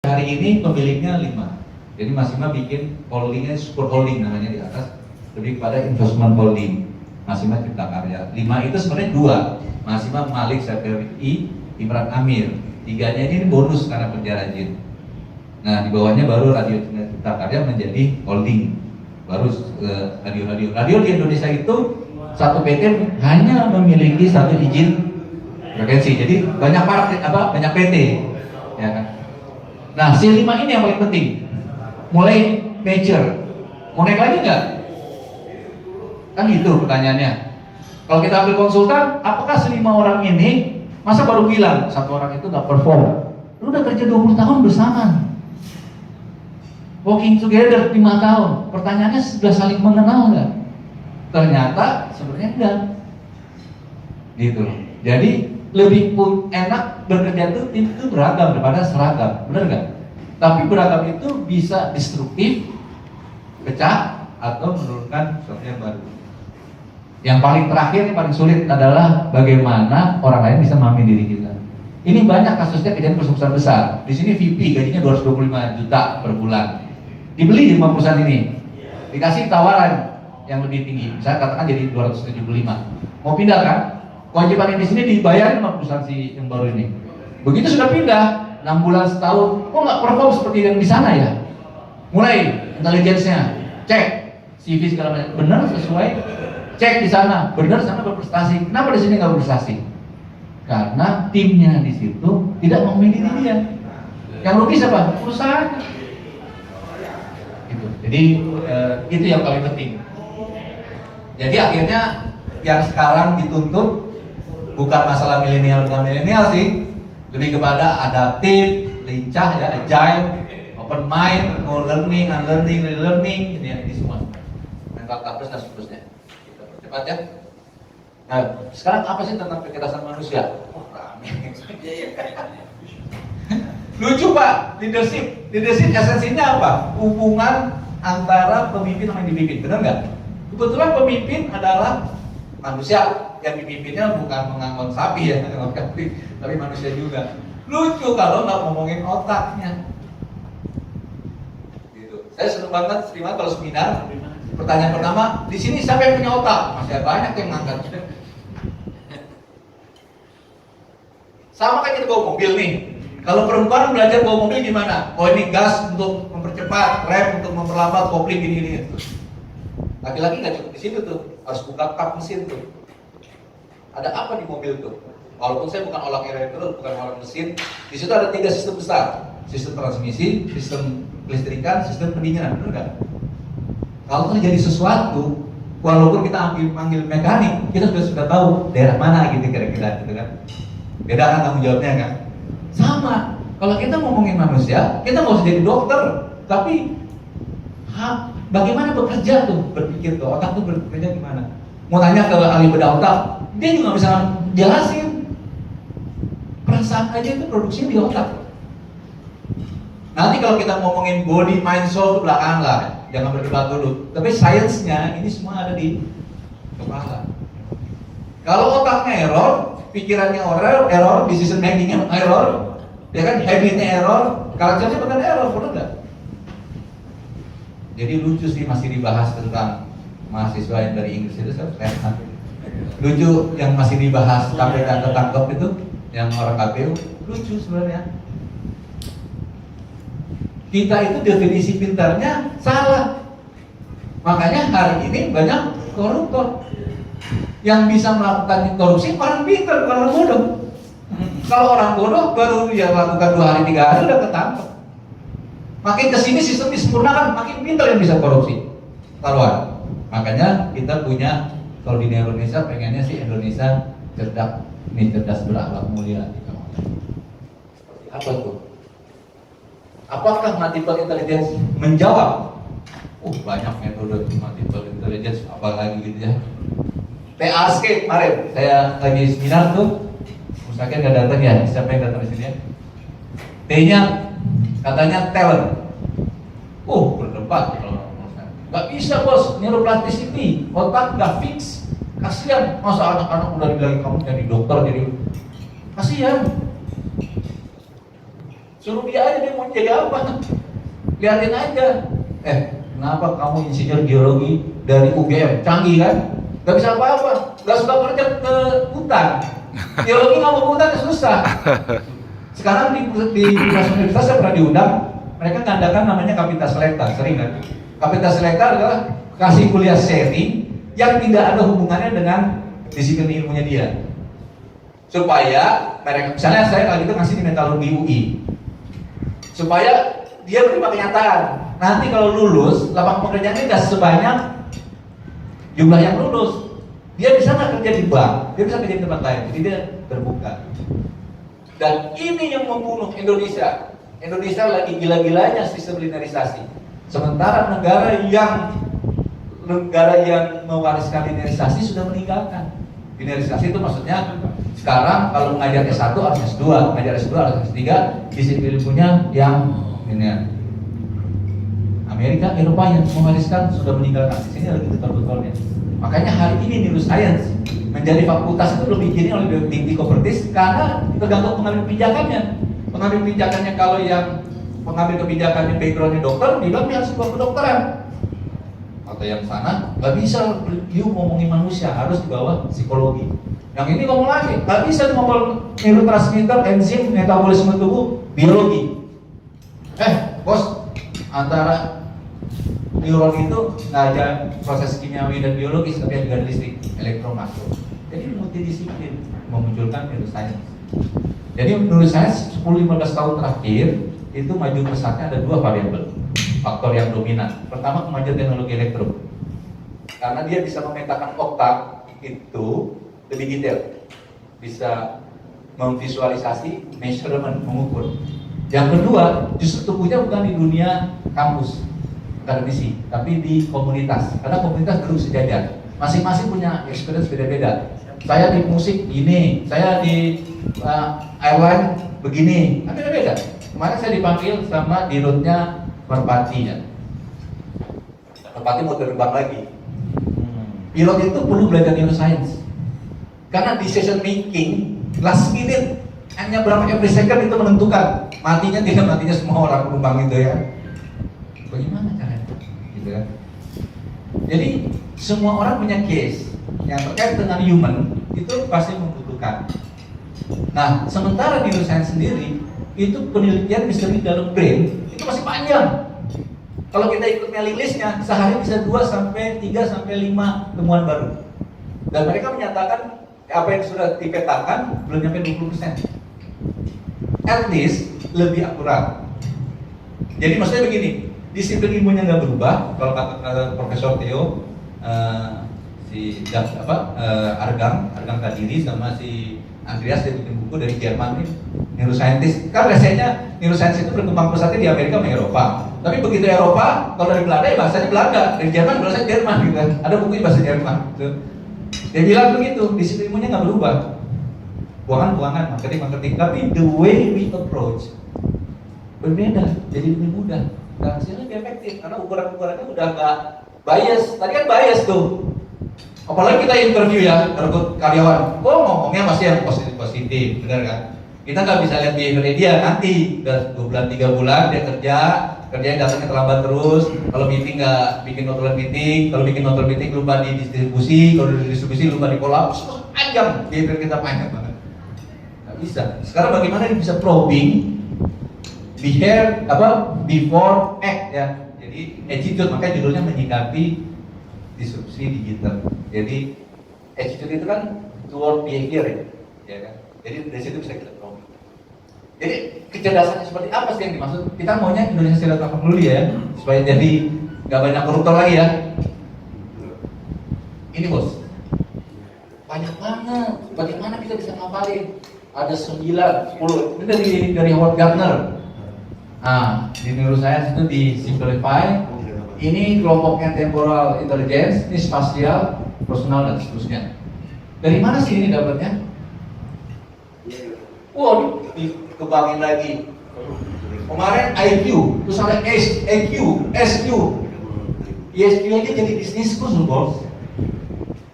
Hari ini pemiliknya 5. Jadi Mas Ima bikin holdingnya super holding namanya di atas, lebih kepada investment holding. Mas Ima Cipta Karya. 5 itu sebenarnya 2. Mas Ima Malik Syafii, Imran Amir. 3-nya ini bonus karena kerja rajin. Nah di bawahnya baru Radio Cipta Karya menjadi holding. Baru radio di Indonesia itu satu PT hanya memiliki satu izin frekuensi. Jadi banyak banyak PT, ya kan? Nah, si 5 ini yang paling penting. Mulai major. Mau naik lagi nggak? Kan itu pertanyaannya. Kalau kita ambil konsultan, apakah si 5 orang ini masa baru bilang satu orang itu nggak perform? Lu udah kerja 20 tahun bersama, working together 5 tahun. Pertanyaannya sudah saling mengenal nggak? Ternyata sebenarnya enggak. Gitu. Jadi lebih enak bekerja itu beragam daripada seragam, benar nggak? Tapi beragam itu bisa destruktif, pecah, atau menurunkan sesuatu yang baru. Yang paling terakhir, yang paling sulit adalah bagaimana orang lain bisa memahami diri kita. Ini banyak kasusnya kejadian perusahaan besar. Di sini VP gajinya 225 juta per bulan. Dibeli sama perusahaan ini, dikasih tawaran yang lebih tinggi, misalnya katakan jadi 275. Mau pindah kan? Kewajiban yang di sini dibayarin sama perusahaan si yang baru ini. Begitu sudah pindah, 6 bulan setahun, kok nggak perform seperti yang di sana ya? Mulai intelijensinya, cek CV segala macam, benar sesuai, cek di sana, benar sana berprestasi. Kenapa di sini nggak berprestasi? Karena timnya di situ tidak memilih dia. Yang rugi siapa? Perusahaan. Gitu. Jadi itu yang paling penting. Jadi akhirnya yang sekarang dituntut bukan masalah milenial bukan milenial sih, lebih kepada adaptif, lincah, ya, agile, open mind, mau learning, unlearning, relearning, ini semua. Mental toughness dan seterusnya. Kita percepat ya. Nah, sekarang apa sih tentang kecerdasan manusia? Oh, rame. Lucu Pak, leadership. Leadership esensinya apa? Hubungan antara pemimpin sama yang dipimpin, benar nggak? Kebetulan pemimpin adalah manusia, yang dipimpinnya bukan mengangon sapi ya, tapi manusia juga. Lucu kalau nggak ngomongin otaknya. Gitu. Saya senang banget terima kalau seminar. Pertanyaan pertama, di sini siapa yang punya otak? Masih banyak yang ngangkat. Sama kayak kita bawa mobil nih. Kalau perempuan belajar bawa mobil gimana? Oh ini gas untuk mempercepat, rem untuk memperlambat, kopling gini-gini. Laki-laki nggak cukup di situ tuh, harus buka kap mesin tuh. Ada apa di mobil tuh? Walaupun saya bukan orang elektro, bukan orang mesin, di situ ada 3 sistem besar: sistem transmisi, sistem kelistrikan, sistem pendinginan, benar nggak? Kalau terjadi sesuatu, walaupun kita panggil mekanik, kita sudah tahu daerah mana gitu kira-kira, gitu kan? Beda kan tanggung jawabnya kan? Sama. Kalau kita ngomongin manusia, kita nggak usah jadi dokter, tapi bagaimana bekerja tuh, berpikir tuh, otak tuh bekerja gimana? Mau tanya ke ahli bedah otak, dia juga bisa jelasin. Perasaan aja itu produksinya di otak. Nanti kalau kita ngomongin body, mind, soul itu belakangan lah, jangan berdebat dulu. Tapi sainsnya ini semua ada di kepala. Kalau otaknya error, pikirannya error, decision makingnya error, ya kan, habitnya error, karakternya bukan error, benar nggak? Jadi lucu sih masih dibahas tentang mahasiswa yang dari Inggris itu, lucu yang masih dibahas KPK ketangkep itu, yang orang KPU, lucu sebenarnya. Kita itu definisi pintarnya salah. Makanya hari ini banyak koruptor. Yang bisa melakukan korupsi orang pintar, bukan orang bodoh. Kalau orang bodoh baru dia lakukan 2 hari 3 hari udah ketangkep. Makin kesini sistem disempurnakan, makin pintar yang bisa korupsi. Taruhan. Makanya kita punya, kalau di Indonesia pengennya sih Indonesia cerdas berakhlak mulia. Seperti apa tuh? Apakah multiple intelligence menjawab? Banyak metode multiple intelligence, apalagi gitu ya. PASK kemarin saya lagi seminar tuh, Mustaqim nggak datang ya? Siapa yang datang di sini ya? T-nya katanya talent. Berdebat kalau nggak bisa bos, neuroplasticity, otak nggak fix. Kasihan, masa anak-anak udah dibilang kamu jadi dokter, jadi kasihan. Suruh dia aja dia mau jadi apa. Lihatin aja. Kenapa kamu insinyur geologi dari UGM? Canggih kan? Gak bisa apa-apa. Gak suka kerja ke hutan. Geologi nggak mau ke hutan ya susah. Sekarang di universitas saya pernah diundang. Mereka ngadakan namanya Kapita Selekta, sering kan? Kapita Selekta adalah kasih kuliah sharing yang tidak ada hubungannya dengan disiplin ilmunya dia. Supaya mereka, misalnya saya lagi itu ngasih di metalurgi UI, supaya dia menerima kenyataan. Nanti kalau lulus, lapangan pekerjaannya nggak sebanyak jumlah yang lulus. Dia bisa nggak kerja di bank, dia bisa kerja di tempat lain, jadi dia terbuka. Dan ini yang membunuh Indonesia. Indonesia lagi gila-gilanya sistem linearisasi. Sementara negara yang mewariskan linearisasi sudah meninggalkan. Linearisasi itu maksudnya sekarang kalau mengajar S1 harus S2, mengajar S2 harus S3, disiplin ilmunya yang linear. Amerika, Eropa yang mewariskan sudah meninggalkan. Di sini lagi betul-betulnya. Makanya hari ini neuroscience menjadi fakultas itu lebih gini oleh Dikti Kopertis karena tergantung pengambil kebijakannya. Pengambil kebijakannya kalau yang pengambil kebijakannya backgroundnya dokter, dibilang dia harus sebuah kedokteran. Atau yang sana nggak bisa, you ngomongin manusia harus di bawah psikologi. Yang ini ngomong lagi, nggak bisa ngomong neurotransmitter, enzim, metabolisme tubuh, biologi. Bos, antara neuron itu nggak ada proses kimiawi dan biologis, tapi juga listrik, elektromagnetik. Jadi multidisiplin memunculkan neuroscience. Jadi neuroscience 10-15 tahun terakhir itu maju pesatnya ada dua variabel faktor yang dominan. Pertama, kemajuan teknologi elektro, karena dia bisa memetakan otak itu lebih detail, bisa memvisualisasi, measurement, mengukur. Yang kedua, justru tumbuhnya bukan di dunia kampus akademisi, tapi di komunitas, karena komunitas duduk sejajar, masing-masing punya experience beda-beda. Saya di musik gini, saya di airline begini, kan beda-beda. Kemarin saya dipanggil sama dirutnya Merpati ya. Merpati mau terbang lagi. Pilot itu perlu belajar neuroscience. Karena decision making last minute hanya berapa every second itu menentukan matinya tidak matinya semua orang penumpang itu ya. Bagaimana caranya? Gitu kan. Jadi semua orang punya case yang terkait dengan human itu pasti membutuhkan. Nah, sementara di neuroscience sendiri itu penelitian misteri dalam brain itu masih panjang. Kalau kita ikut mailing listnya, sehari bisa 2 sampai 3 sampai 5 temuan baru. Dan mereka menyatakan apa yang sudah dipetakan belum sampai 20%. At least lebih akurat. Jadi maksudnya begini, disiplin ilmunya nggak berubah. Kalau kata Profesor Theo, Argang Kadiri sama si Andreas dia bikin buku dari Jerman nih, neuroscientist. Kan biasanya neuroscience itu berkembang pesatnya di Amerika sama Eropa. Tapi begitu Eropa, kalau dari Belanda ya bahasanya Belanda, dari Jerman bahasanya Jerman gitu kan. Ada bukunya bahasa Jerman. Gitu. Dia bilang begitu, disiplin ilmunya nggak berubah. Buangan, marketing. Tapi the way we approach berbeda, jadi lebih mudah. Dan hasilnya lebih efektif karena ukuran-ukurannya udah nggak bias. Tadi kan bias tuh. Apalagi kita interview ya, rekrut karyawan, ngomongnya pasti yang positif, benar kan? Kita nggak bisa lihat behavior dia nanti, udah 2 bulan, 3 bulan dia kerjanya datangnya terlambat terus. Kalau meeting nggak bikin notulen meeting, kalau bikin notulen meeting lupa didistribusi, kalau didistribusi lupa dikolaps, panjang, behavior kita panjang banget. Nggak bisa. Sekarang bagaimana dia bisa probing, before act ya. Jadi attitude, makanya judulnya menyikapi disrupsi digital. Jadi attitude itu kan toward behavior ya kan. Jadi dari situ bisa kita probing. Jadi kecerdasannya seperti apa sih yang dimaksud? Kita maunya Indonesia Serial Platform dulu ya, supaya jadi nggak banyak koruptor lagi ya. Ini bos, banyak banget. Bagaimana kita bisa ngapalin? Ada 9, 10. Ini dari Howard Gardner. Di neuroscience itu di simplify. Ini kelompoknya temporal intelligence, ini spasial, personal dan seterusnya. Dari mana sih ini dapatnya? Dikembangin lagi. Kemarin IQ, terus ada EQ, SQ. ESQ aja jadi bisnis khusus bos.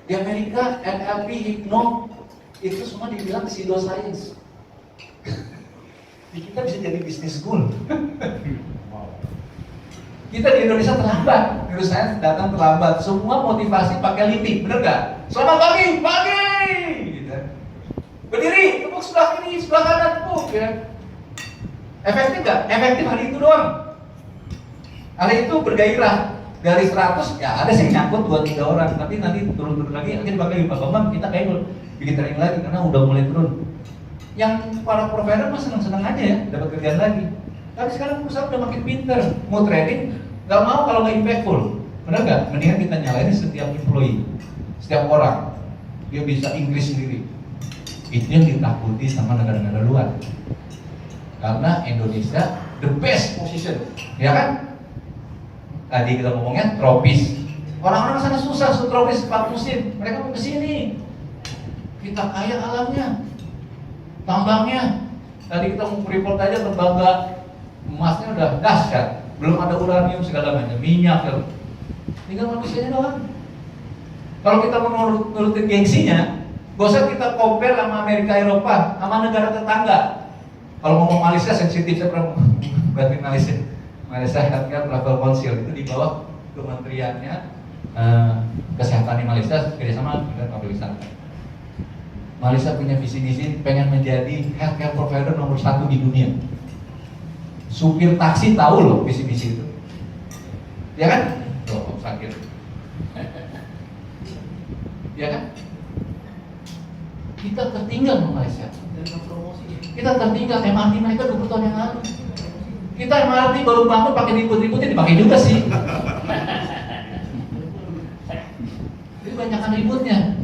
Di Amerika, NLP, Hypno, itu semua dibilang pseudoscience. Kita bisa jadi bisnis school. Kita di Indonesia terlambat, neuroscience datang terlambat. Semua motivasi pakai limbik, bener nggak? Selamat pagi, gitu. Berdiri, tepuk sebelah kiri, sebelah kanan, tepuk ya. Efektif nggak? Efektif hari itu doang. Hari itu bergairah. Dari 100, ya ada sih nyangkut 2-3 orang, tapi nanti turun-turun lagi, akhirnya bakal Pak Bambang kita kayak bikin training lagi karena udah mulai turun. Yang para provider mah seneng-seneng aja ya, dapat kerjaan lagi. Tapi sekarang perusahaan udah makin pinter, mau trading, nggak mau kalau nggak impactful, benar nggak? Mendingan kita nyalain setiap employee, setiap orang, dia bisa Inggris sendiri. Itu yang ditakuti sama negara-negara luar. Karena Indonesia the best position, ya kan? Tadi kita ngomongnya tropis. Orang-orang sana susah tropis 4 musim. Mereka mau kesini. Kita kaya alamnya, tambangnya. Tadi kita mau report aja tembaga emasnya udah dahsyat. Belum ada uranium segala macam, minyak. Tinggal manusianya doang. Kalau kita mau nurutin gengsinya, gak usah kita compare sama Amerika, Eropa, sama negara tetangga. Kalau ngomong Malaysia sensitif, saya pernah berarti Malaysia Healthcare Travel Council itu di bawah kementeriannya kesehatan di Malaysia kerjasama dengan pariwisata. Malaysia punya visi misi pengen menjadi healthcare provider nomor 1 di dunia. Supir taksi tahu loh visi misi itu, ya kan? Tuh sakit, ya kan? Kita tertinggal di Malaysia. Kita tertinggal, MRT mereka 20 tahun yang lalu. Kita MRT baru bangun pakai ribut-ributnya dipakai juga sih. Jadi banyakan ributnya.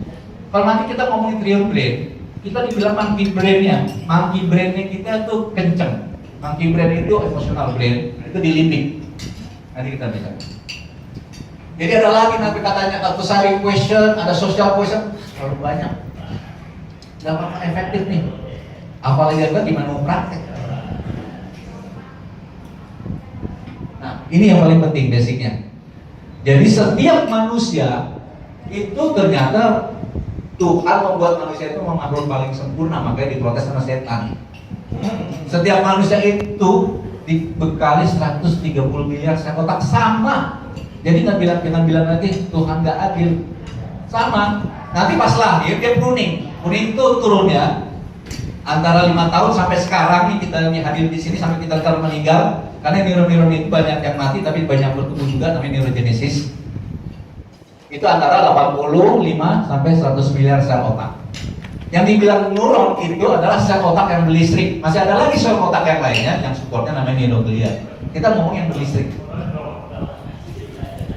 Kalau nanti kita ngomongin trio brain, kita dibilang monkey brain-nya. Monkey brain-nya kita tuh kenceng. Monkey brain itu emotional brain, itu di limbik. Nanti kita bisa. Jadi ada lagi nanti katanya Altusari question, ada social question, terlalu banyak. Gak apa-apa efektif nih. Apalagi juga gimana mau praktek. Nah, ini yang paling penting basicnya. Jadi setiap manusia itu ternyata Tuhan membuat manusia itu makhluk paling sempurna, makanya diprotes sama setan. Setiap manusia itu dibekali 130 miliar sel otak sama. Jadi jangan bilang lagi Tuhan nggak adil. Sama. Nanti pas lahir dia kuning itu turunnya antara 5 tahun sampai sekarang nih kita hadir di sini sampai kita meninggal. Karena neuron-neuron itu banyak yang mati tapi banyak bertumbuh juga, namanya neurogenesis. Itu antara 85 sampai 100 miliar sel otak. Yang dibilang neuron itu adalah sel otak yang berlistrik. Masih ada lagi sel otak yang lainnya yang supportnya namanya neuroglia. Kita ngomong yang berlistrik.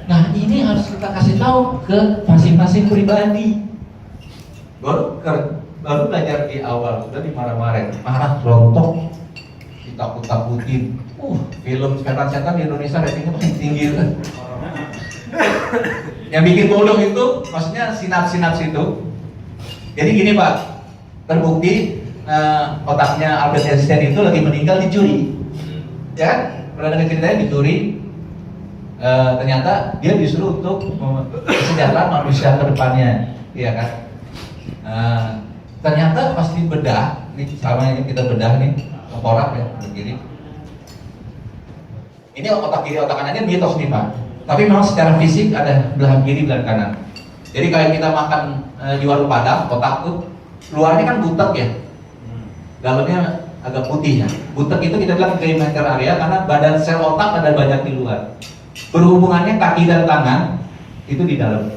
Nah ini harus kita kasih tahu ke masing-masing pribadi. Baru belajar di awal sudah dimarah-marahin, marah rontok, ditakut-takutin. Film setan-setan di Indonesia ratingnya paling tinggi. Yang bikin bodoh itu maksudnya sinaps itu. Jadi gini Pak, terbukti otaknya Albert Einstein itu lagi meninggal dicuri. Ya kan? Pernah dengar ceritanya dicuri. Ternyata dia disuruh untuk kesejahteraan manusia ke depannya. Iya kan? Ternyata pas dibedah, nih sama yang kita bedah nih, tengkorak ya, begini. Ini otak kiri, otak kanannya mitos nih Pak. Tapi memang secara fisik ada belahan kiri, belahan kanan. Jadi kayak kita makan di warung Padang, otak tuh luarnya kan butek ya, dalamnya agak putih ya. Butek itu kita bilang gray matter area karena badan sel otak ada banyak di luar. Berhubungannya kaki dan tangan itu di dalam,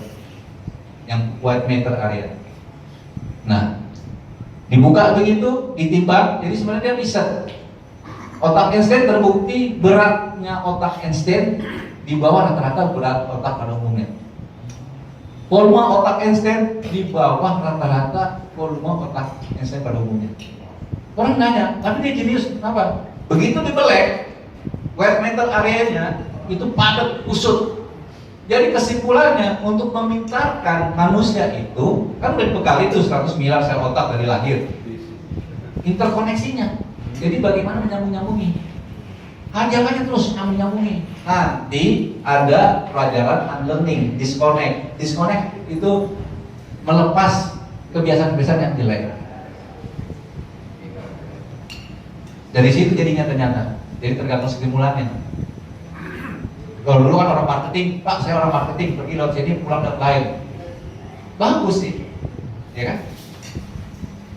yang white matter area. Nah, dibuka begitu, ditimbang, jadi sebenarnya dia bisa. Otak Einstein terbukti beratnya otak Einstein di bawah rata-rata berat otak pada umumnya. Volume otak Einstein di bawah rata-rata volume otak Einstein pada umumnya. Orang nanya, tapi dia jenius kenapa? Begitu dibelek, white matter areanya itu padat, kusut. Jadi kesimpulannya untuk memintarkan manusia itu kan udah dibekali itu 100 miliar sel otak dari lahir. Interkoneksinya. Jadi bagaimana menyambung-nyambungi? Ajakannya terus nyambung-nyambungi. Nanti ada pelajaran unlearning, disconnect. Disconnect itu melepas kebiasaan-kebiasaan yang jelek. Dari situ jadinya ternyata. Jadi tergantung stimulannya. Kalau dulu kan orang marketing, Pak saya orang marketing, pergi lewat sini pulang dapat lain. Bagus sih, ya kan?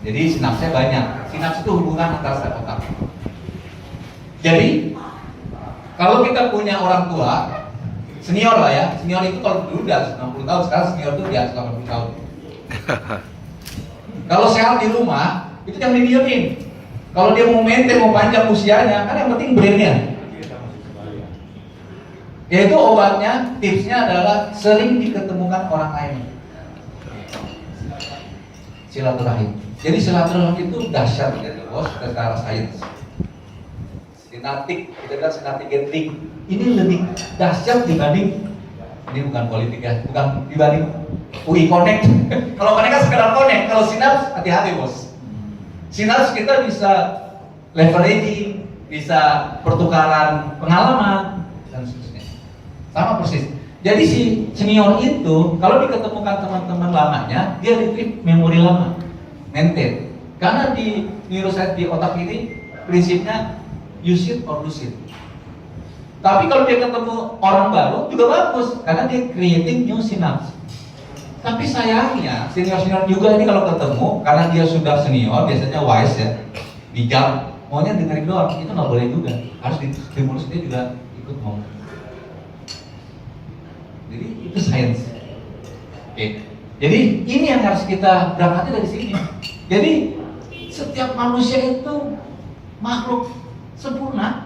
Jadi sinapsnya banyak. Sinaps itu hubungan antara saraf otak. Jadi kalau kita punya orang tua, senior lah ya, senior itu kalau dulu di atas 60 tahun, sekarang senior itu di atas 80 tahun. Kalau sehat di rumah, itu yang didiemin. Kalau dia mau maintain, mau panjang usianya, kan yang penting brainnya. Yaitu obatnya, tipsnya adalah sering diketemukan orang lain. Silaturahim. Jadi silaturahim itu dahsyat gitu, bos, secara sains. Sinaptik, kita bilang sinaptik gathering. Ini lebih dahsyat dibanding, ini bukan politik ya, bukan dibanding UI Connect. Kalau Connect kan sekedar connect, kalau sinaps hati-hati bos. Sinaps kita bisa leveraging, bisa pertukaran pengalaman dan seterusnya. Sama persis. Jadi si senior itu kalau diketemukan teman-teman lamanya, dia retrieve memori lama, maintain. Karena di neuroscience di otak ini prinsipnya use it or lose it. Tapi kalau dia ketemu orang baru juga bagus, karena dia creating new synapse. Tapi sayangnya senior-senior juga ini kalau ketemu, karena dia sudah senior, biasanya wise ya, bijak, maunya dengerin doang, itu nggak boleh juga. Harus stimulus dia juga ikut ngomong. Jadi itu sains. Oke. Jadi ini yang harus kita berangkati dari sini. Jadi setiap manusia itu makhluk sempurna.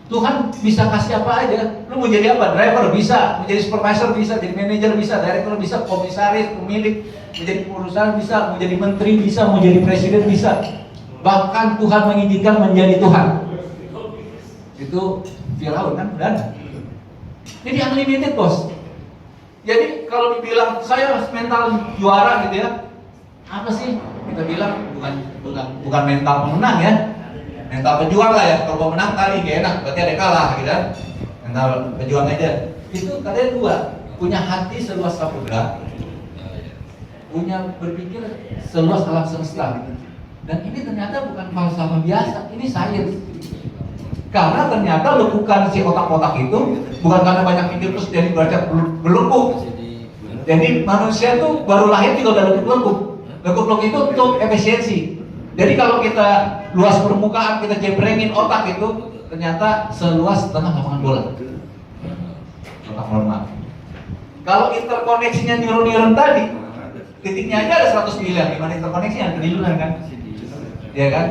Tuhan bisa kasih apa aja. Lu mau jadi apa? Driver bisa, mau jadi supervisor bisa, jadi manajer bisa, direktur bisa, komisaris, pemilik, menjadi perusahaan bisa, mau jadi menteri bisa, mau jadi presiden bisa. Bahkan Tuhan mengizinkan menjadi Tuhan. Itu Firaun kan dan jadi unlimited bos. Jadi kalau dibilang saya mental juara gitu ya, apa sih? Kita bilang bukan mental pemenang ya, mental pejuang lah ya. Kalau pemenang tadi gak enak, berarti ada kalah gitu kan. Mental pejuang aja. Itu katanya dua, punya hati seluas samudra, punya berpikir seluas alam semesta. Dan ini ternyata bukan falsafah biasa, ini sains. Karena ternyata lekukan si otak-otak itu bukan karena banyak pikir terus jadi belajar berlekuk. Jadi manusia tuh baru lahir juga udah lekuk-lekuk. Lekuk-lekuk itu untuk efisiensi. Jadi kalau kita luas permukaan, kita jebrengin otak itu ternyata seluas setengah lapangan bola. Otak normal. Kalau interkoneksinya neuron-neuron tadi, titiknya aja ada 100 miliar. Gimana interkoneksinya? Triliunan kan? Iya kan?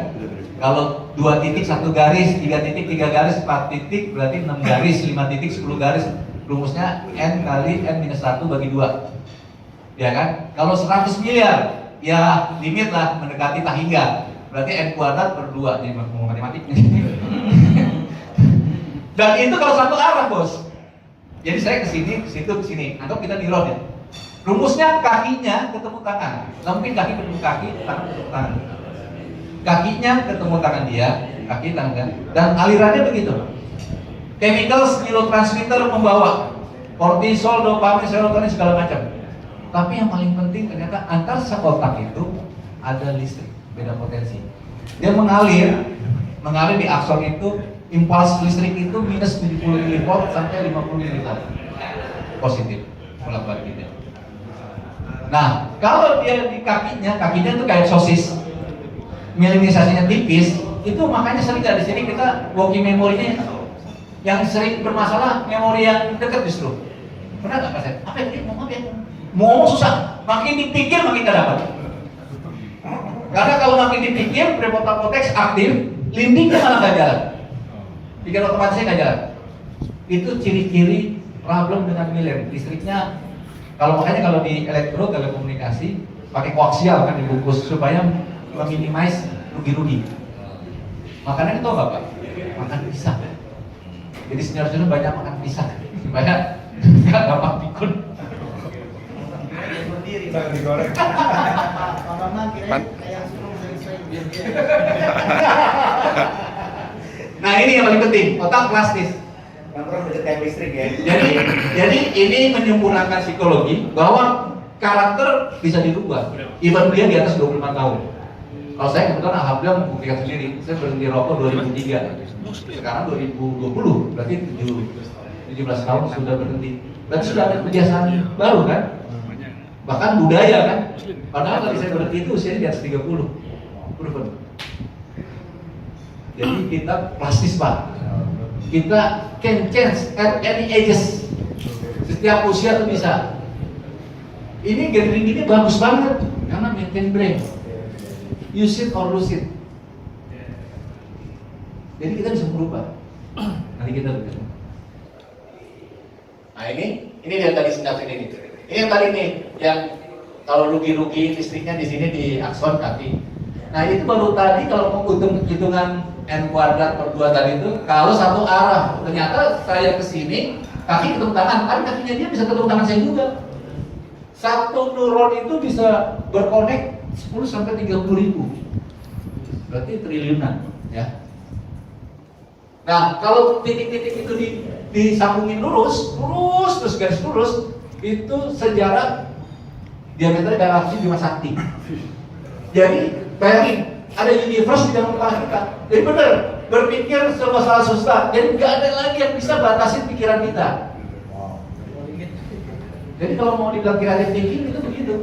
Kalau 2 titik 1 garis, 3 titik 3 garis, 4 titik berarti 6 garis, 5 titik 10 garis. Rumusnya n kali n minus 1 bagi 2. Ya kan? Kalau 100 miliar, ya limit lah mendekati tak hingga. Berarti n kuadrat per 2. Ini mau matematik. Dan itu kalau satu arah bos. Jadi saya ke sini, ke situ, ke sini. Anggap kita neuron ya. Rumusnya kakinya ketemu tangan. Nggak mungkin kaki ketemu kaki, tangan ketemu tangan. Kakinya ketemu tangan dia, kaki tangan dia, dan alirannya begitu. Chemical neurotransmitter membawa kortisol, dopamin, serotonin segala macam. Tapi yang paling penting ternyata antar otak itu ada listrik, beda potensi. Dia mengalir di akson itu, impuls listrik itu minus 70 mV sampai 50 mV positif bolak-balik gitu. Nah, kalau dia di kakinya itu kayak sosis, melanisasinya tipis, itu makanya sering dari sini kita working memorinya yang sering bermasalah, memori yang dekat justru. Pernah nggak Pak? Apa yang mau ngomong? Mau ngomong susah, makin dipikir makin nggak dapat. Karena kalau makin dipikir, prefrontal cortex aktif, limbingnya malah nggak jalan. Pikiran otomatisnya nggak jalan. Itu ciri-ciri problem dengan milen. Listriknya, makanya kalau di elektro telekomunikasi pakai koaksial kan dibungkus supaya meminimize rugi-rugi. Makannya itu nggak Pak? Makan pisang. Jadi senior-senior banyak makan pisang supaya nggak gampang pikun. Nah ini yang paling penting, otak plastis. Listrik ya. Jadi ini menyempurnakan psikologi bahwa karakter bisa dirubah. Even dia di atas 25 tahun. Kalau saya kebetulan alhamdulillah membuktikan sendiri, saya berhenti rokok 2003, sekarang 2020, berarti 17 tahun sudah berhenti. Berarti sudah ada kebiasaan baru kan? Bahkan budaya kan? Padahal kalau saya berhenti itu usianya di atas 30. Proven. Jadi kita plastis Pak. Kita can change at any ages. Setiap usia tuh bisa. Ini gathering ini bagus banget karena maintain brain. Use it or lose it. Jadi kita bisa berubah. Nanti kita berubah. Nah ini dia tadi senjata ini. Ini yang tadi nih, yang kalau rugi-rugi listriknya di sini di akson kaki. Nah itu baru tadi kalau mau hitungan n kuadrat per 2 tadi itu, kalau satu arah, ternyata saya ke sini kaki ketemu tangan, kan kakinya dia bisa ketemu tangan saya juga. Satu neuron itu bisa berkonek 10 sampai 30 ribu, berarti triliunan, ya. Nah kalau titik-titik itu disambungin lurus terus garis lurus, itu sejarah diameter galaksi Bima Sakti. Jadi bayangin, ada universe di dalam kepala kita. Jadi benar, berpikir serba salah susah. Jadi nggak ada lagi yang bisa batasin pikiran kita. Jadi kalau mau dibilang kreatif thinking itu begitu.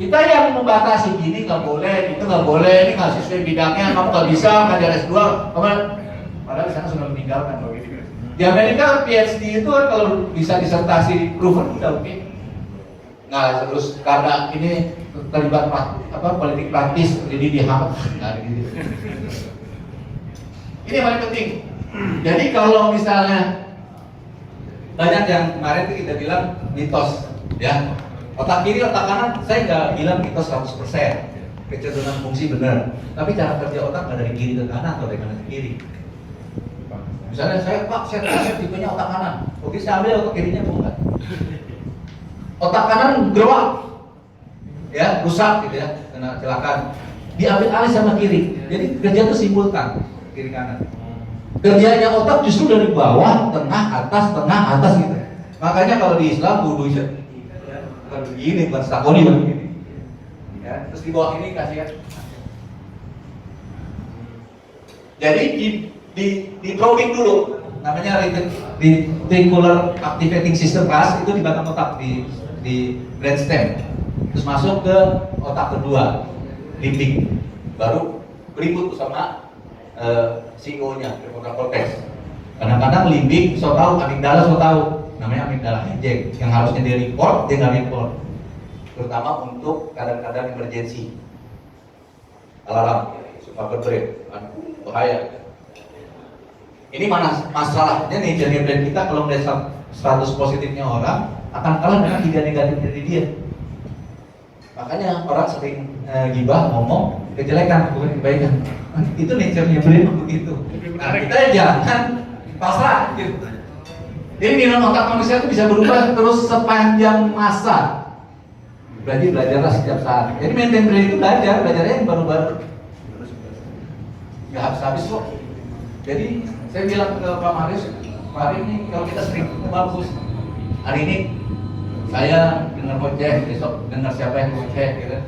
Kita yang membatasi gini nggak boleh, itu nggak boleh, ini nggak sesuai bidangnya, kamu nggak bisa, nggak ada S2, padahal di sana sudah meninggalkan. Di Amerika PhD itu kan kalau bisa disertasi proven udah oke. Nah terus karena ini terlibat politik praktis, jadi dihambat. Nah, gitu. Ini yang paling penting. Jadi kalau misalnya banyak yang kemarin itu kita bilang mitos, ya. Otak kiri, otak kanan, saya nggak bilang mitos 100%. Kecenderungan fungsi benar. Tapi cara kerja otak nggak dari kiri ke kanan atau dari kanan ke kiri. Misalnya saya tipenya otak kanan. Oke, saya ambil otak kirinya mau nggak? Otak kanan gerwak, ya rusak gitu ya, kena kecelakaan. Diambil alih sama kiri. Jadi kerja itu simultan kiri kanan. Kerjanya otak justru dari bawah, tengah, atas gitu. Makanya kalau di Islam wudu bukan begini, bukan stakoni begini. Ya, terus di bawah ini kasih ya. Jadi di probing dulu, namanya reticular activating system pas itu di batang otak di brainstem. Terus masuk ke otak kedua, limbik. Baru berikut sama CEO-nya, prefrontal cortex. Kadang-kadang limbik so tahu, amigdala so tahu, namanya amigdala hijack. Yang harusnya dia report, dia nggak report. Terutama untuk kadang-kadang emergency, alarm, super brain, bahaya. Ini mana masalahnya nih, jadi brain kita kalau melihat status positifnya orang akan kalah dengan ide negatif dari dia. Makanya orang sering gibah, ngomong kejelekan bukan kebaikan. Itu nature-nya brain begitu. Nah, kita jangan pasrah gitu. Jadi neuron otak manusia itu bisa berubah terus sepanjang masa. Berarti belajarlah setiap saat. Jadi maintain brain itu belajarnya yang baru-baru. Nggak habis-habis kok. Jadi saya bilang ke Pak Maris, Pak Arif nih kalau kita sering bagus. Hari ini saya dengar ngoceh, besok dengar siapa yang ngoceh gitu.